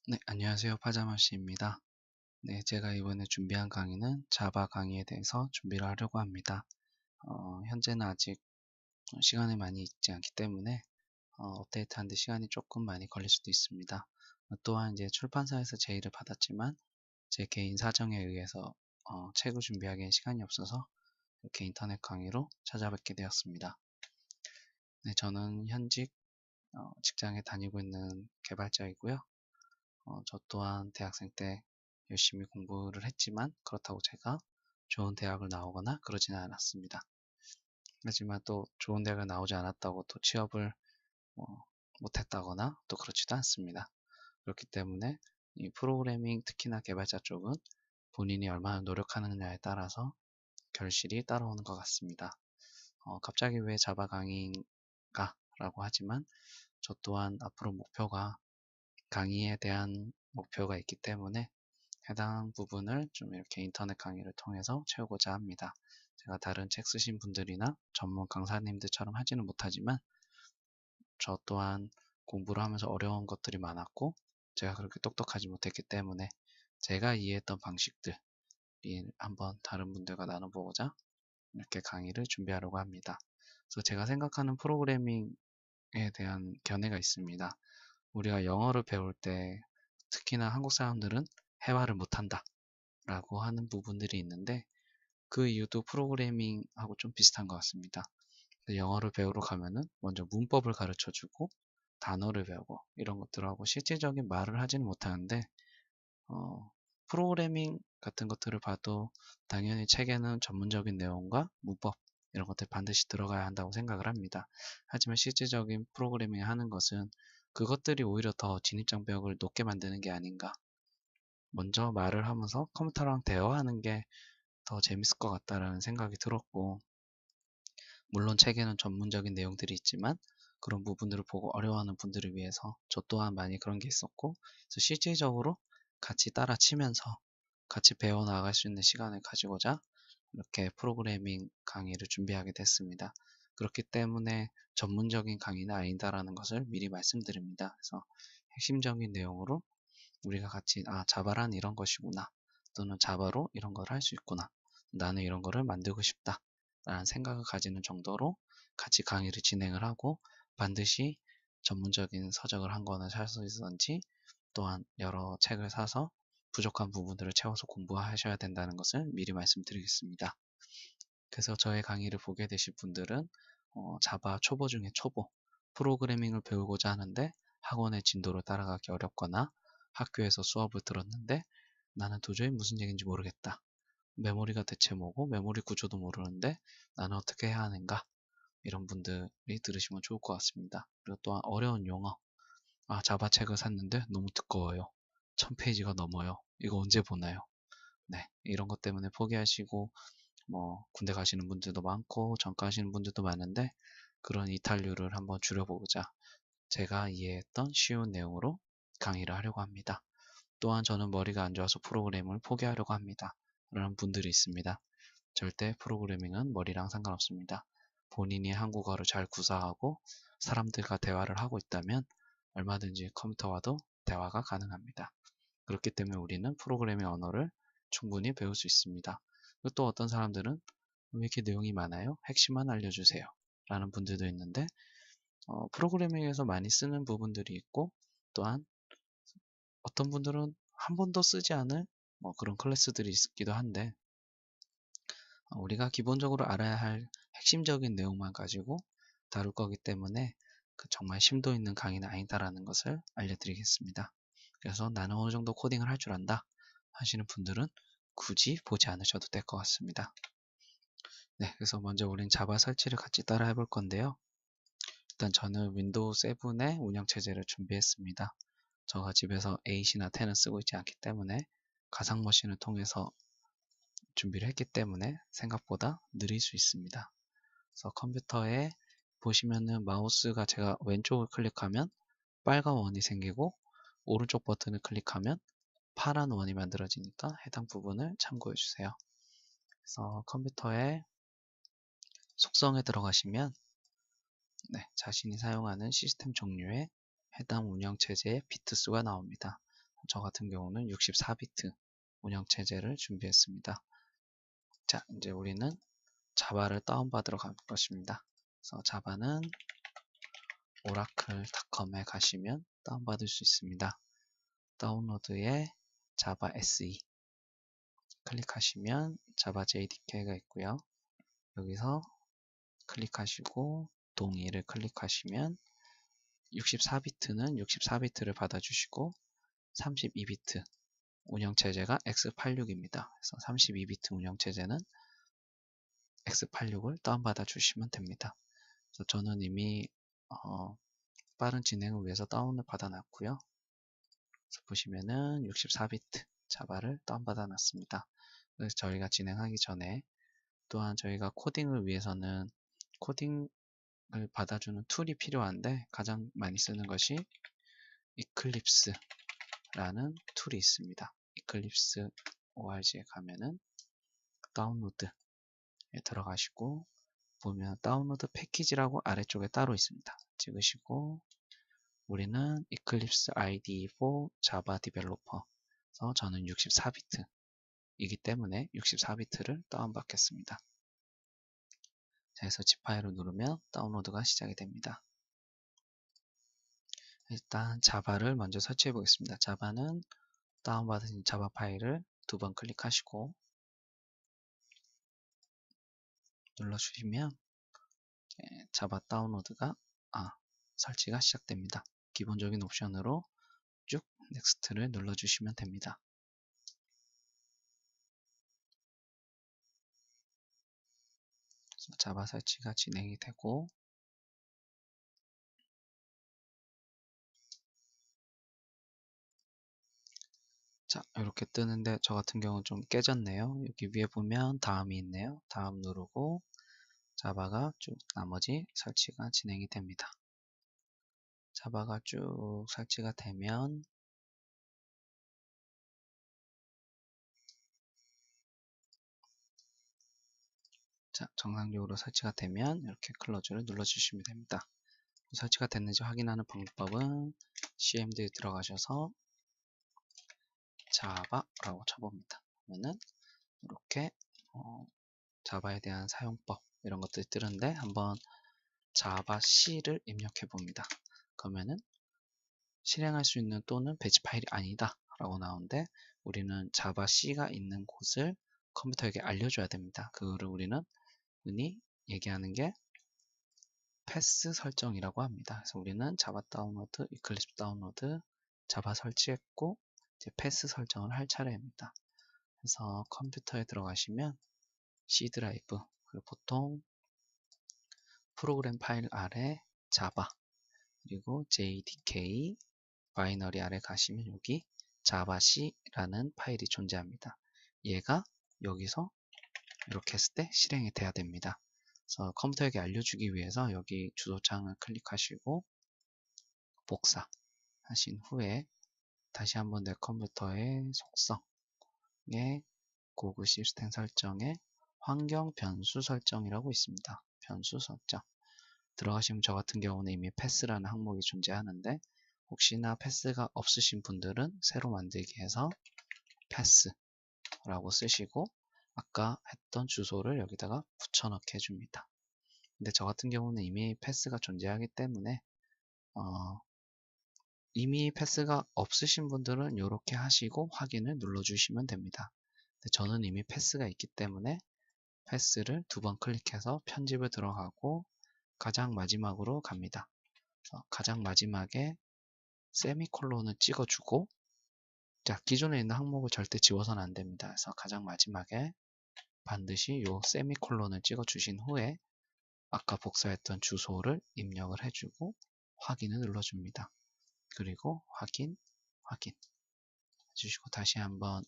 네, 안녕하세요. 파자마씨입니다. 네, 제가 이번에 준비한 강의는 자바 강의에 대해서 준비를 하려고 합니다. 현재는 아직 시간이 많이 있지 않기 때문에 업데이트하는데 시간이 조금 많이 걸릴 수도 있습니다. 또한 이제 출판사에서 제의를 받았지만 제 개인 사정에 의해서 책을 준비하기엔 시간이 없어서 이렇게 인터넷 강의로 찾아뵙게 되었습니다. 네, 저는 현직 직장에 다니고 있는 개발자이고요. 저 또한 대학생 때 열심히 공부를 했지만 그렇다고 제가 좋은 대학을 나오거나 그러지는 않았습니다. 하지만 또 좋은 대학을 나오지 않았다고 또 취업을 못했다거나 또 그렇지도 않습니다. 그렇기 때문에 이 프로그래밍 특히나 개발자 쪽은 본인이 얼마나 노력하느냐에 따라서 결실이 따라오는 것 같습니다. 갑자기 왜 자바 강의인가 라고 하지만 저 또한 앞으로 목표가 강의에 대한 목표가 있기 때문에 해당 부분을 좀 이렇게 인터넷 강의를 통해서 채우고자 합니다. 제가 다른 책 쓰신 분들이나 전문 강사님들처럼 하지는 못하지만 저 또한 공부를 하면서 어려운 것들이 많았고 제가 그렇게 똑똑하지 못했기 때문에 제가 이해했던 방식들이 한번 다른 분들과 나눠보고자 이렇게 강의를 준비하려고 합니다. 그래서 제가 생각하는 프로그래밍에 대한 견해가 있습니다. 우리가 영어를 배울 때 특히나 한국 사람들은 회화를 못한다 라고 하는 부분들이 있는데 그 이유도 프로그래밍하고 좀 비슷한 것 같습니다. 영어를 배우러 가면은 먼저 문법을 가르쳐 주고 단어를 배우고 이런 것들하고 실질적인 말을 하지는 못하는데 어, 프로그래밍 같은 것들을 봐도 당연히 책에는 전문적인 내용과 문법 이런 것들 반드시 들어가야 한다고 생각을 합니다. 하지만 실질적인 프로그래밍을 하는 것은 그것들이 오히려 더 진입장벽을 높게 만드는 게 아닌가. 먼저 말을 하면서 컴퓨터랑 대화하는 게 더 재밌을 것 같다라는 생각이 들었고, 물론 책에는 전문적인 내용들이 있지만 그런 부분들을 보고 어려워하는 분들을 위해서 저 또한 많이 그런 게 있었고, 그래서 실질적으로 같이 따라치면서 같이 배워나갈 수 있는 시간을 가지고자 이렇게 프로그래밍 강의를 준비하게 됐습니다. 그렇기 때문에 전문적인 강의는 아니다라는 것을 미리 말씀드립니다. 그래서 핵심적인 내용으로 우리가 같이 자바란 이런 것이구나, 또는 자바로 이런 걸 할 수 있구나, 나는 이런 거를 만들고 싶다 라는 생각을 가지는 정도로 같이 강의를 진행을 하고, 반드시 전문적인 서적을 한 권을 살 수 있든지 또한 여러 책을 사서 부족한 부분들을 채워서 공부하셔야 된다는 것을 미리 말씀드리겠습니다. 그래서 저의 강의를 보게 되실 분들은 자바 초보 중에 초보, 프로그래밍을 배우고자 하는데 학원의 진도를 따라가기 어렵거나 학교에서 수업을 들었는데 나는 도저히 무슨 얘기인지 모르겠다. 메모리가 대체 뭐고 메모리 구조도 모르는데 나는 어떻게 해야 하는가? 이런 분들이 들으시면 좋을 것 같습니다. 그리고 또한 어려운 용어. 자바 책을 샀는데 너무 두꺼워요. 1000페이지가 넘어요. 이거 언제 보나요? 네, 이런 것 때문에 포기하시고 군대 가시는 분들도 많고 전과 하시는 분들도 많은데 그런 이탈률을 한번 줄여보고자 제가 이해했던 쉬운 내용으로 강의를 하려고 합니다. 또한 저는 머리가 안 좋아서 프로그램을 포기하려고 합니다. 라는 분들이 있습니다. 절대 프로그래밍은 머리랑 상관없습니다. 본인이 한국어를 잘 구사하고 사람들과 대화를 하고 있다면 얼마든지 컴퓨터와도 대화가 가능합니다. 그렇기 때문에 우리는 프로그래밍 언어를 충분히 배울 수 있습니다. 그리고 또 어떤 사람들은 왜 이렇게 내용이 많아요? 핵심만 알려주세요. 라는 분들도 있는데 프로그래밍에서 많이 쓰는 부분들이 있고, 또한 어떤 분들은 한 번도 쓰지 않을 그런 클래스들이 있기도 한데 우리가 기본적으로 알아야 할 핵심적인 내용만 가지고 다룰 거기 때문에 정말 심도 있는 강의는 아니다라는 것을 알려드리겠습니다. 그래서 나는 어느 정도 코딩을 할 줄 안다 하시는 분들은 굳이 보지 않으셔도 될 것 같습니다. 네, 그래서 먼저 우린 자바 설치를 같이 따라 해볼 건데요. 일단 저는 윈도우 7의 운영체제를 준비했습니다. 제가 집에서 8이나 10을 쓰고 있지 않기 때문에 가상 머신을 통해서 준비를 했기 때문에 생각보다 느릴 수 있습니다. 그래서 컴퓨터에 보시면은 마우스가 제가 왼쪽을 클릭하면 빨간 원이 생기고 오른쪽 버튼을 클릭하면 파란 원이 만들어지니까 해당 부분을 참고해 주세요. 그래서 컴퓨터의 속성에 들어가시면 자신이 사용하는 시스템 종류의 해당 운영체제의 비트 수가 나옵니다. 저 같은 경우는 64비트 운영체제를 준비했습니다. 자, 이제 우리는 자바를 다운받으러 갈 것입니다. 그래서 자바는 oracle.com에 가시면 다운받을 수 있습니다. 다운로드에 자바 SE 클릭하시면 자바 JDK가 있고요. 여기서 클릭하시고 동의를 클릭하시면 64비트는 64비트를 받아주시고 32비트 운영체제가 x86입니다. 그래서 32비트 운영체제는 x86을 다운받아 주시면 됩니다. 그래서 저는 이미 빠른 진행을 위해서 다운을 받아놨고요. 그래서 보시면은 64비트 자바를 다운받아 놨습니다. 그래서 저희가 진행하기 전에 또한 저희가 코딩을 위해서는 코딩을 받아주는 툴이 필요한데 가장 많이 쓰는 것이 이클립스라는 툴이 있습니다. 이클립스 org에 가면은 다운로드에 들어가시고 보면 다운로드 패키지라고 아래쪽에 따로 있습니다. 찍으시고 우리는 Eclipse IDE for Java Developer 그래서 저는 64비트 이기 때문에 64비트를 다운받겠습니다. 자, 그래서 지파일을 누르면 다운로드가 시작이 됩니다. 일단 자바를 먼저 설치해 보겠습니다. 자바는 다운받으신 자바 파일을 두 번 클릭하시고 눌러주시면 자바 다운로드가 설치가 시작됩니다. 기본적인 옵션으로 쭉 넥스트를 눌러주시면 됩니다. 자바 설치가 진행이 되고 자, 이렇게 뜨는데 저 같은 경우는 좀 깨졌네요. 여기 위에 보면 다음이 있네요. 다음 누르고 자바가 쭉 나머지 설치가 진행이 됩니다. 자바가 쭉 설치가 되면 자, 정상적으로 설치가 되면 이렇게 클로즈를 눌러주시면 됩니다. 설치가 됐는지 확인하는 방법은 cmd에 들어가셔서 자바라고 쳐봅니다. 그러면은 이렇게 자바에 대한 사용법 이런 것들이 뜨는데 한번 자바 C를 입력해 봅니다. 그러면은 실행할 수 있는 또는 배치 파일이 아니다 라고 나오는데 우리는 자바 C가 있는 곳을 컴퓨터에게 알려줘야 됩니다. 그거를 우리는 흔히 얘기하는 게 패스 설정이라고 합니다. 그래서 우리는 자바 다운로드, 이클립스 다운로드, 자바 설치했고 이제 패스 설정을 할 차례입니다. 그래서 컴퓨터에 들어가시면 C 드라이브 그리고 보통 프로그램 파일 아래 자바 그리고 JDK 바이너리 아래 가시면 여기 자바 C라는 파일이 존재합니다. 얘가 여기서 이렇게 했을 때 실행이 돼야 됩니다. 그래서 컴퓨터에게 알려주기 위해서 여기 주소창을 클릭하시고 복사하신 후에 다시 한번 내 컴퓨터의 속성에 고급 시스템 설정에 환경 변수 설정이라고 있습니다. 변수 설정 들어가시면 저 같은 경우는 이미 패스라는 항목이 존재하는데 혹시나 패스가 없으신 분들은 새로 만들기 해서 패스라고 쓰시고 아까 했던 주소를 여기다가 붙여넣게 해줍니다. 근데 저 같은 경우는 이미 패스가 존재하기 때문에 이미 패스가 없으신 분들은 이렇게 하시고 확인을 눌러주시면 됩니다. 근데 저는 이미 패스가 있기 때문에 패스를 두 번 클릭해서 편집을 들어가고 가장 마지막으로 갑니다. 가장 마지막에 세미콜론을 찍어주고 자, 기존에 있는 항목을 절대 지워서는 안 됩니다. 그래서 가장 마지막에 반드시 요 세미콜론을 찍어주신 후에 아까 복사했던 주소를 입력을 해주고 확인을 눌러줍니다. 그리고 확인 해주시고 다시 한번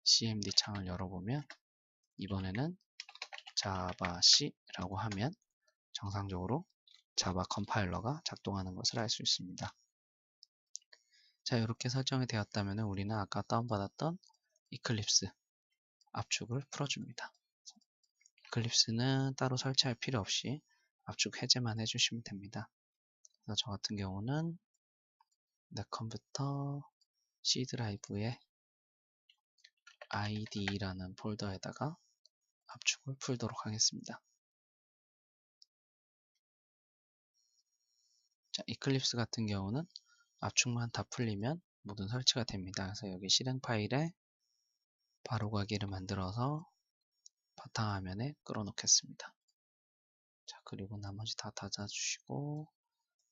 cmd 창을 열어보면 이번에는 자바 C라고 하면 정상적으로 자바 컴파일러가 작동하는 것을 알 수 있습니다. 자, 이렇게 설정이 되었다면 우리는 아까 다운받았던 이클립스 압축을 풀어줍니다. 이클립스는 따로 설치할 필요 없이 압축 해제만 해주시면 됩니다. 그래서 저 같은 경우는 내 컴퓨터 C 드라이브에 id라는 폴더에다가 압축을 풀도록 하겠습니다. 자, 이클립스 같은 경우는 압축만 다 풀리면 모든 설치가 됩니다. 그래서 여기 실행 파일에 바로가기를 만들어서 바탕화면에 끌어놓겠습니다. 자, 그리고 나머지 다 닫아주시고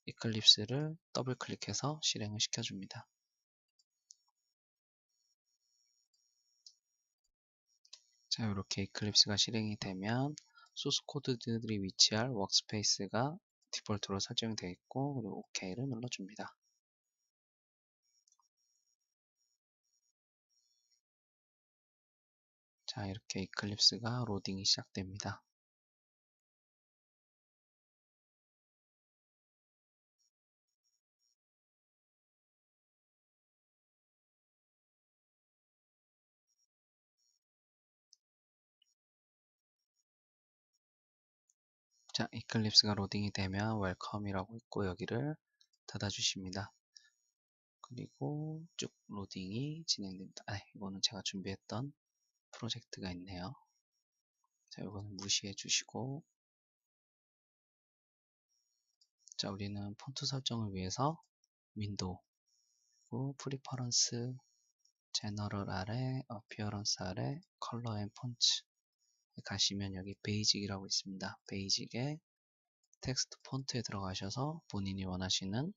이클립스를 더블 클릭해서 실행을 시켜줍니다. 자, 이렇게 이클립스가 실행이 되면 소스 코드들이 위치할 워크스페이스가 디폴트로 설정되어 있고 그리고 OK를 눌러줍니다. 자, 이렇게 이클립스가 로딩이 시작됩니다. 자, 이클립스가 로딩이 되면 웰컴이라고 있고 여기를 닫아주십니다. 그리고 쭉 로딩이 진행됩니다. 이거는 제가 준비했던 프로젝트가 있네요. 자, 이거는 무시해 주시고 자, 우리는 폰트 설정을 위해서 윈도우 그리고 프리퍼런스 제너럴 아래 어피어런스 아래 컬러 앤 폰트 가시면 여기 베이직이라고 있습니다. 베이직에 텍스트 폰트에 들어가셔서 본인이 원하시는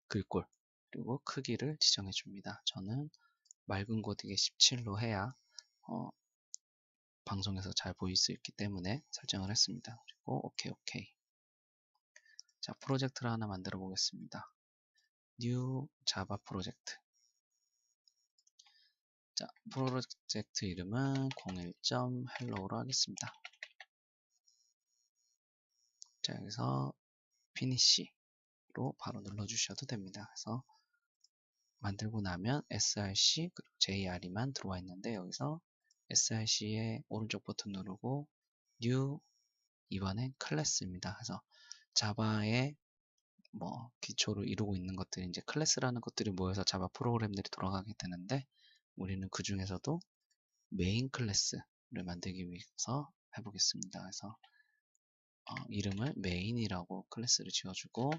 글꼴 그리고 크기를 지정해 줍니다. 저는 맑은 고딕에 17로 해야 방송에서 잘 보일 수 있기 때문에 설정을 했습니다. 그리고 오케이. 자, 프로젝트를 하나 만들어 보겠습니다. New Java 프로젝트. 자, 프로젝트 이름은 01.hello로 하겠습니다. 자, 여기서 finish로 바로 눌러주셔도 됩니다. 그래서 만들고 나면 src 그리고 jr만 들어와 있는데 여기서 src의 오른쪽 버튼 누르고 new 이번엔 클래스입니다. 그래서 자바의 기초를 이루고 있는 것들이 이제 클래스라는 것들이 모여서 자바 프로그램들이 돌아가게 되는데 우리는 그 중에서도 메인 클래스를 만들기 위해서 해보겠습니다. 그래서 이름을 메인이라고 클래스를 지어주고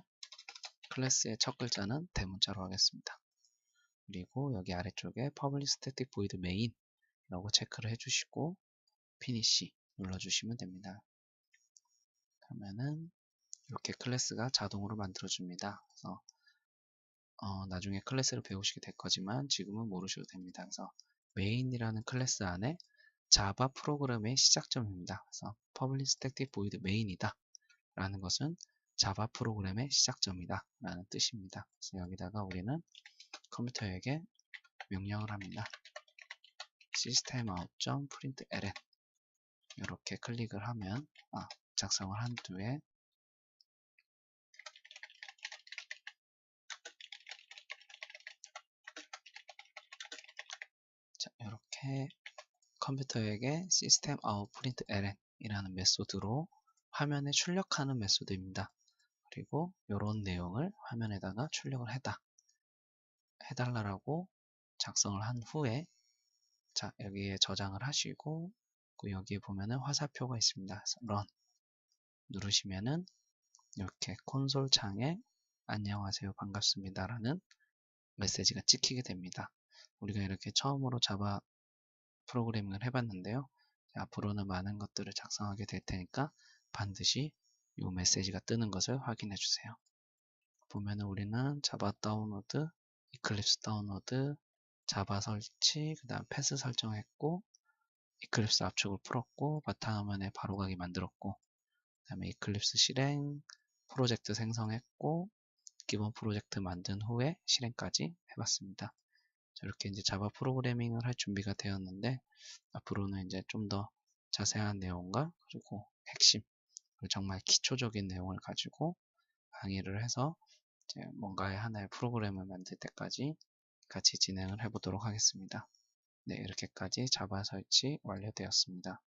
클래스의 첫 글자는 대문자로 하겠습니다. 그리고 여기 아래쪽에 public static void main 라고 체크를 해주시고 finish 눌러주시면 됩니다. 그러면은 이렇게 클래스가 자동으로 만들어줍니다. 그래서 나중에 클래스를 배우시게 될 거지만 지금은 모르셔도 됩니다. 그래서 main이라는 클래스 안에 자바 프로그램의 시작점입니다. 그래서 public static void main이다 라는 것은 자바 프로그램의 시작점이다 라는 뜻입니다. 그래서 여기다가 우리는 컴퓨터에게 명령을 합니다. systemout.println 이렇게 클릭을 하면 작성을 한 뒤에 자, 이렇게 컴퓨터에게 systemout.println 이라는 메소드로 화면에 출력하는 메소드입니다. 그리고 이런 내용을 화면에다가 출력을 해달라고 작성을 한 후에 자, 여기에 저장을 하시고 여기에 보면은 화살표가 있습니다. 그래서 run 누르시면은 이렇게 콘솔 창에 안녕하세요 반갑습니다 라는 메시지가 찍히게 됩니다. 우리가 이렇게 처음으로 자바 프로그래밍을 해봤는데요. 앞으로는 많은 것들을 작성하게 될 테니까 반드시 이 메시지가 뜨는 것을 확인해 주세요. 보면은 우리는 자바 다운로드, 이클립스 다운로드, 자바 설치, 그 다음 패스 설정했고 이클립스 압축을 풀었고 바탕화면에 바로가기 만들었고 그 다음에 이클립스 실행, 프로젝트 생성했고 기본 프로젝트 만든 후에 실행까지 해봤습니다. 이렇게 이제 자바 프로그래밍을 할 준비가 되었는데 앞으로는 이제 좀 더 자세한 내용과 그리고 핵심 그리고 정말 기초적인 내용을 가지고 강의를 해서 이제 뭔가의 하나의 프로그램을 만들 때까지 같이 진행을 해보도록 하겠습니다. 네, 이렇게까지 자바 설치 완료되었습니다.